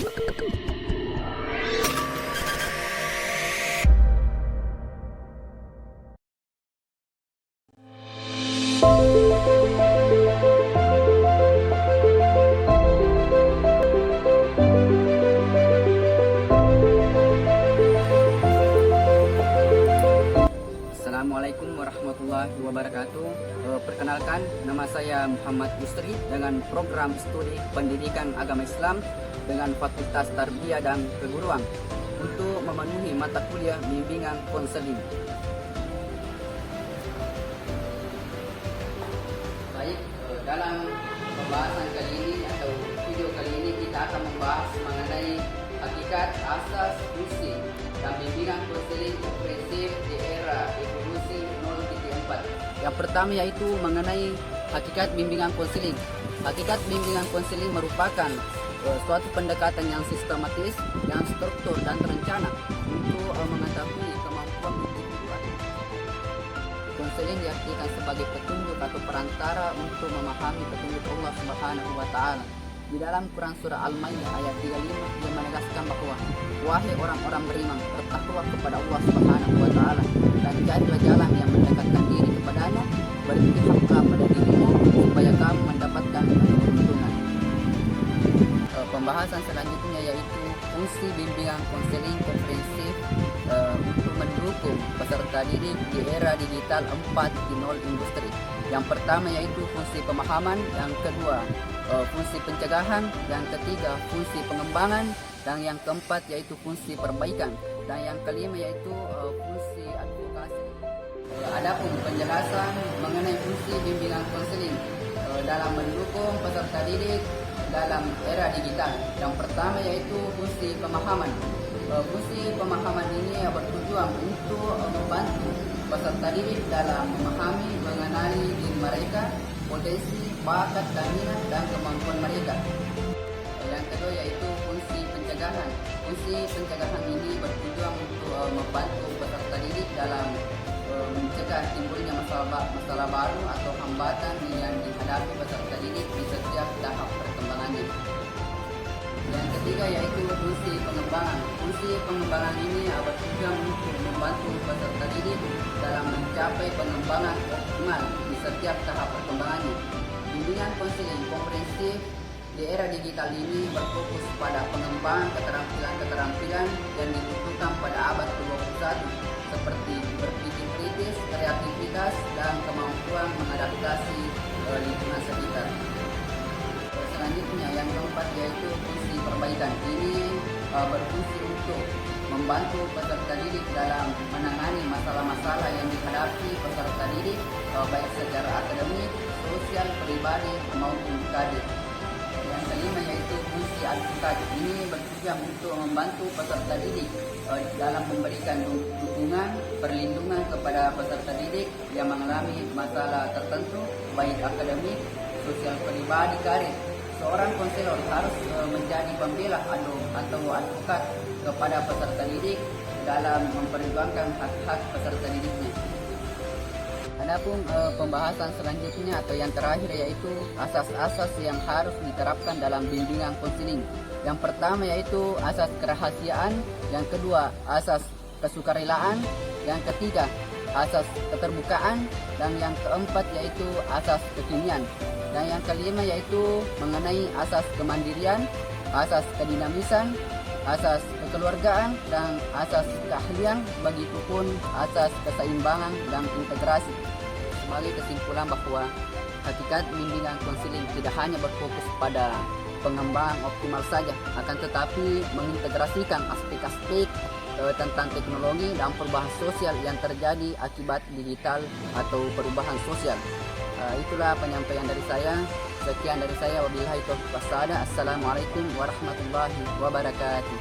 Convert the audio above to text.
Assalamualaikum warahmatullahi wabarakatuh. Perkenalkan, nama saya Muhammad Yusri dengan program studi pendidikan agama Islam dengan Fakultas Tarbiyah dan Keguruan untuk memenuhi mata kuliah bimbingan konseling. Baik, dalam pembahasan kali ini atau video kali ini kita akan membahas mengenai hakikat, asas, fungsi dan bimbingan konseling komprehensif di era evolusi 0.4. Yang pertama yaitu mengenai hakikat bimbingan konseling. Hakikat bimbingan konseling merupakan suatu pendekatan yang sistematis, yang struktur dan terencana untuk mengetahui kemampuan individu. Konseling diartikan sebagai petunjuk atau perantara untuk memahami petunjuk Allah Subhanahu wa taala. Di dalam Quran surah Al-Maidah ayat 35 yang menegaskan bahwa wahai orang-orang beriman, bertakwa kepada Allah Subhanahu wa taala dan carilah jalan yang mendekatkan diri kepadanya, berpihaklah pada dirimu supaya kamu mendapatkan keuntungan. Pembahasan selanjutnya yaitu fungsi bimbingan konseling komprehensif untuk mendukung peserta didik di era digital 4.0 industri. Yang pertama yaitu fungsi pemahaman, yang kedua fungsi pencegahan, yang ketiga fungsi pengembangan, dan yang keempat yaitu fungsi perbaikan, dan yang kelima yaitu fungsi advokasi. Adapun penjelasan mengenai fungsi bimbingan konseling dalam mendukung peserta didik dalam era digital. Yang pertama yaitu fungsi pemahaman. Fungsi pemahaman ini bertujuan untuk membantu peserta didik dalam memahami, mengenali diri mereka, potensi, bakat, dan minat dan kemampuan mereka. Yang kedua yaitu fungsi pencegahan. Fungsi pencegahan ini bertujuan untuk membantu peserta didik dalam mencegah timbulnya masalah baru atau hambatan yang dihadapi peserta didik di setiap tahap perkembangannya. Yang ketiga yaitu fungsi pengembangan. Fungsi pengembangan ini bertujuan untuk membantu peserta didik dalam mencapai pengembangan optimal di setiap tahap perkembangannya. Bimbingan konseling komprehensif di era digital ini berfokus pada pengembangan keterampilan-keterampilan yang dibutuhkan pada abad ke-21 seperti berpikir kritis, kreativitas, dan kemampuan mengadaptasi lingkungan sekitar. Selanjutnya yang keempat yaitu fungsi perbaikan. Ini berfungsi untuk membantu peserta didik dalam menangani masalah-masalah yang dihadapi peserta didik baik secara akademik, sosial, pribadi maupun karir. Yang kelima yaitu fungsi advokat. Ini bertujuan untuk membantu peserta didik dalam memberikan dukungan, perlindungan kepada peserta didik yang mengalami masalah tertentu baik akademik, sosial, pribadi, karir. Seorang konselor harus menjadi pembela atau advokat kepada peserta didik dalam memperjuangkan hak-hak peserta didiknya. Adapun pembahasan selanjutnya atau yang terakhir yaitu asas-asas yang harus diterapkan dalam bimbingan konseling. Yang pertama yaitu asas kerahasiaan, yang kedua asas kesukarelaan, yang ketiga asas keterbukaan, dan yang keempat yaitu asas kekinian. Dan yang kelima yaitu mengenai asas kemandirian, asas kedinamisan, asas kekeluargaan, dan asas keahlian, begitupun asas keseimbangan dan integrasi. Sebagai kesimpulan bahwa hakikat bimbingan konseling tidak hanya berfokus pada pengembangan optimal saja, akan tetapi mengintegrasikan aspek-aspek tentang teknologi dan perubahan sosial yang terjadi akibat digital atau perubahan sosial. Itulah penyampaian dari saya. Sekian dari saya, wabillahi taufiq was hidayah. Assalamualaikum warahmatullahi wabarakatuh.